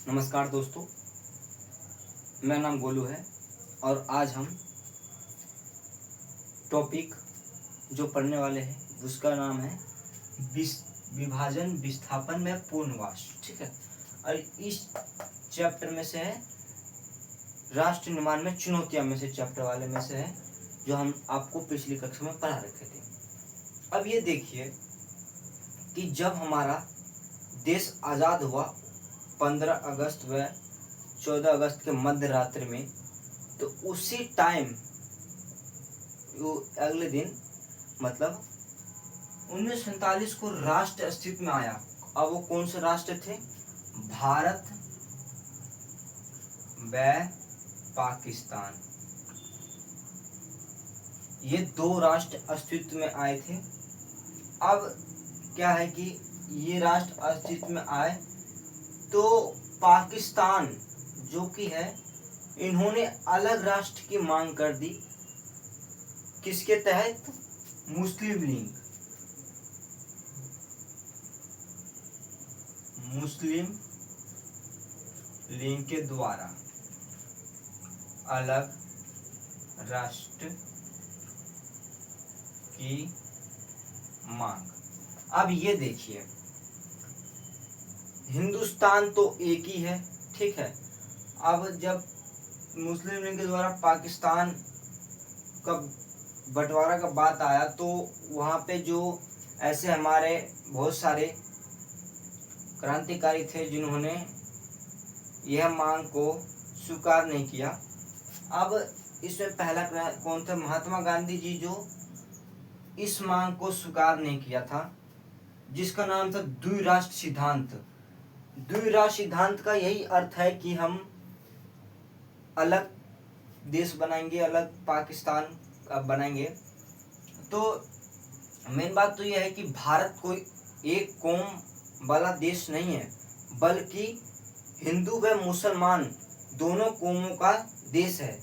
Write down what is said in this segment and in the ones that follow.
नमस्कार दोस्तों, मेरा नाम गोलू है और आज हम टॉपिक जो पढ़ने वाले हैं उसका नाम है विभाजन विस्थापन में पुनर्वास। ठीक है, और इस चैप्टर में से है राष्ट्र निर्माण में चुनौतियां में से चैप्टर वाले में से है जो हम आपको पिछली कक्षा में पढ़ा रखे थे। अब ये देखिए कि जब हमारा देश आज़ाद हुआ 15 अगस्त व 14 अगस्त के मध्य रात्रि में, तो उसी टाइम अगले दिन मतलब 1947 को राष्ट्र अस्तित्व में आया। अब वो कौन से राष्ट्र थे? भारत व पाकिस्तान, ये दो राष्ट्र अस्तित्व में आए थे। अब क्या है कि ये राष्ट्र अस्तित्व में आए तो पाकिस्तान जो कि है, इन्होंने अलग राष्ट्र की मांग कर दी। किसके तहत? मुस्लिम लीग के द्वारा अलग राष्ट्र की मांग। अब ये देखिए, हिंदुस्तान तो एक ही है, ठीक है। अब जब मुस्लिम लीग के द्वारा पाकिस्तान का बंटवारा का बात आया तो वहाँ पे जो ऐसे हमारे बहुत सारे क्रांतिकारी थे जिन्होंने यह मांग को स्वीकार नहीं किया। अब इसमें पहला कौन था? महात्मा गांधी जी, जो इस मांग को स्वीकार नहीं किया था, जिसका नाम था द्विराष्ट्र सिद्धांत। द्विराष्ट्र सिद्धांत का यही अर्थ है कि हम अलग देश बनाएंगे, अलग पाकिस्तान बनाएंगे। तो मेन बात तो यह है कि भारत कोई एक कौम वाला देश नहीं है, बल्कि हिंदू व मुसलमान दोनों कौमों का देश है।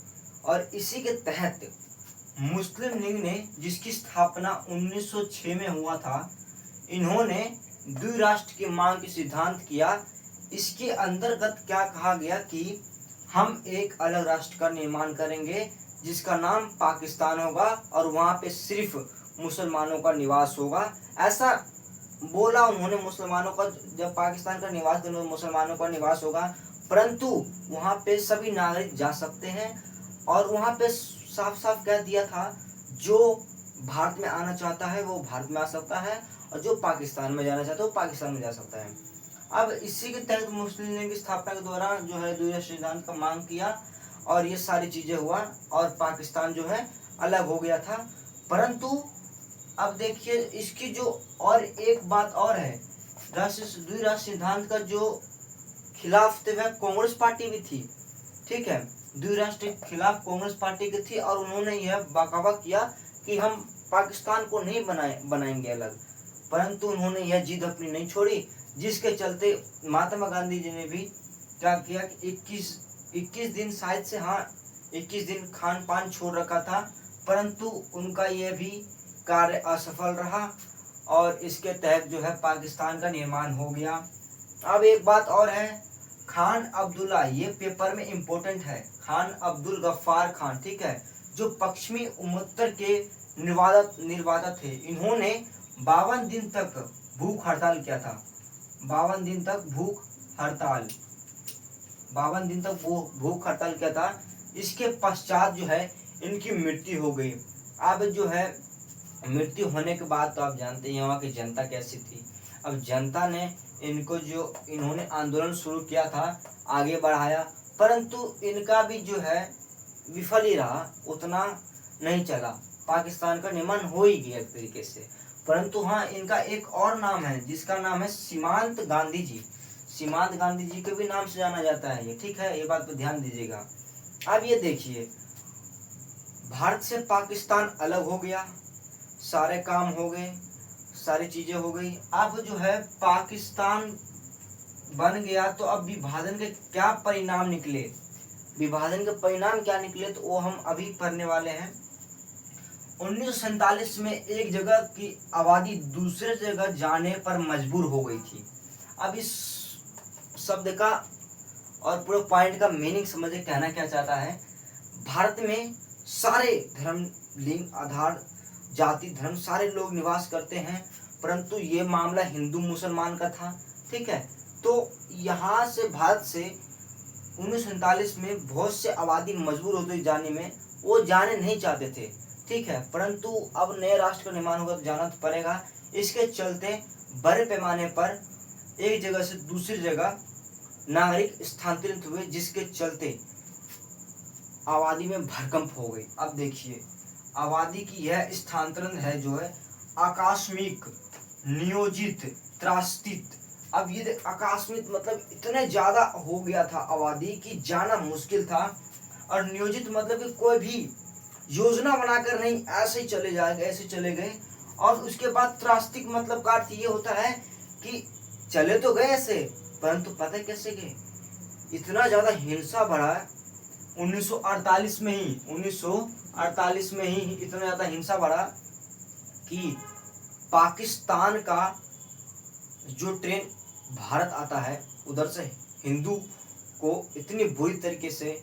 और इसी के तहत मुस्लिम लीग ने, जिसकी स्थापना 1906 में हुआ था, इन्होंने द्विराष्ट्र की मांग की सिद्धांत किया। इसके अंतर्गत क्या कहा गया कि हम एक अलग राष्ट्र का निर्माण करेंगे जिसका नाम पाकिस्तान होगा और वहाँ पे सिर्फ मुसलमानों का निवास होगा। ऐसा बोला उन्होंने मुसलमानों का, जब पाकिस्तान का निवास करेंगे मुसलमानों का निवास होगा, परंतु वहाँ पे सभी नागरिक जा सकते हैं। और वहाँ पे साफ साफ कह दिया था, जो भारत में आना चाहता है वो भारत में आ सकता है और जो पाकिस्तान में जाना चाहता है वो पाकिस्तान में जा सकता है। अब इसी के तहत मुस्लिम लीग की स्थापना के दौरान जो है द्विराष्ट्र सिद्धांत का मांग किया और ये सारी चीजें हुआ और पाकिस्तान जो है अलग हो गया था। परंतु अब देखिए, इसकी जो और एक बात और है, द्विराष्ट्र सिद्धांत का जो खिलाफ थे वह कांग्रेस पार्टी भी थी, ठीक है। द्विराष्ट्र के खिलाफ कांग्रेस पार्टी की थी और उन्होंने यह बकावा किया कि हम पाकिस्तान को नहीं बनाएंगे अलग। परंतु उन्होंने यह जिद अपनी नहीं छोड़ी, जिसके चलते महात्मा गांधी जी ने भी क्या किया कि 21 दिन शायद से, हाँ 21 दिन खान पान छोड़ रखा था, परंतु उनका यह भी कार्य असफल रहा और इसके तहत जो है पाकिस्तान का निर्माण हो गया। अब एक बात और है, खान अब्दुल्ला, ये पेपर में इम्पोर्टेंट है, खान अब्दुल गफ्फार खान, ठीक है, जो पश्चिमी उम्मत्तर के निर्वादा थे। इन्होंने 52 दिन तक भूख हड़ताल किया था। 52 दिन तक भूख हड़ताल किया था। इसके पश्चात जो है इनकी मृत्यु हो गई। अब जो है मृत्यु होने के बाद तो आप जानते हैं यहाँ की जनता कैसी थी। अब जनता ने इनको, जो इन्होंने आंदोलन शुरू किया था, आगे बढ़ाया, परंतु इनका भी जो है विफल ही रहा, उतना नहीं चला। पाकिस्तान का निर्माण हो ही गया एक तरीके से। परंतु हाँ, इनका एक और नाम है जिसका नाम है सीमांत गांधी जी। सीमांत गांधी जी के भी नाम से जाना जाता है ये, ठीक है, ये बात पे ध्यान दीजिएगा। अब ये देखिए, भारत से पाकिस्तान अलग हो गया, सारे काम हो गए, सारी चीजें हो गई। अब जो है पाकिस्तान बन गया, तो अब विभाजन के क्या परिणाम निकले? विभाजन के परिणाम क्या निकले तो वो हम अभी पढ़ने वाले हैं। 1947 में एक जगह की आबादी दूसरे जगह जाने पर मजबूर हो गई थी। अब इस शब्द का और पूरे पॉइंट का मीनिंग समझे कहना क्या चाहता है। भारत में सारे धर्म, लिंग, आधार, जाति, धर्म सारे लोग निवास करते हैं, परंतु ये मामला हिंदू मुसलमान का था। ठीक है, तो यहाँ से भारत से 1947 में बहुत से आबादी मजबूर होते जाने में, वो जाने नहीं चाहते थे। ठीक है, परंतु अब नए राष्ट्र का निर्माण होगा तो जाना तो पड़ेगा। इसके चलते बड़े पैमाने पर एक जगह से दूसरी जगह नागरिक स्थानांतरित हुए, जिसके चलते आबादी में भरकंप हो गई। अब देखिए, आबादी की यह स्थानांतरण है जो है आकस्मिक, नियोजित, त्रासदित। अब ये आकस्मिक मतलब इतने ज्यादा हो गया था आबादी की जाना मुश्किल था, और नियोजित मतलब कि कोई भी योजना बनाकर नहीं, ऐसे ही चले जाए, ऐसे चले गए। और उसके बाद त्रासदिक मतलब का अर्थ ये होता है कि चले तो गए ऐसे, परंतु पता कैसे गए, इतना ज्यादा हिंसा बढ़ा 1948 में ही, 1948 में ही इतना ज्यादा हिंसा बढ़ा कि पाकिस्तान का जो ट्रेन भारत आता है, उधर से हिंदू को इतनी बुरी तरीके से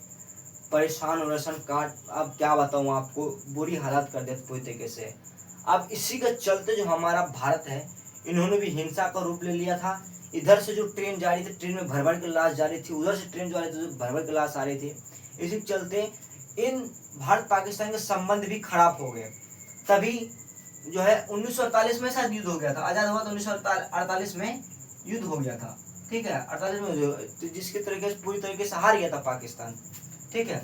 परेशान काट, अब क्या बताऊं आपको, बुरी हालत कर देते पूरी तरीके से। अब इसी के चलते जो हमारा भारत है, इन्होंने भी हिंसा का रूप ले लिया था। इधर से जो ट्रेन जा रही थी, ट्रेन में भर भर के लाश जा रही थी, उधर से ट्रेन जो आ रही थी, भर भर के लाश आ रही थी। इसी के चलते इन भारत पाकिस्तान के संबंध भी खराब हो गए। तभी जो है 1948 में शायद युद्ध हो गया था, आजाद हुआ तो 1948 में युद्ध हो गया था। ठीक है, 48 में जिसके तरीके से पूरी तरीके से हार गया था पाकिस्तान। ठीक है,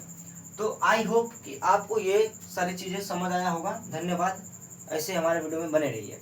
तो आई होप कि आपको ये सारी चीजें समझ आया होगा। धन्यवाद, ऐसे हमारे वीडियो में बने रहिए।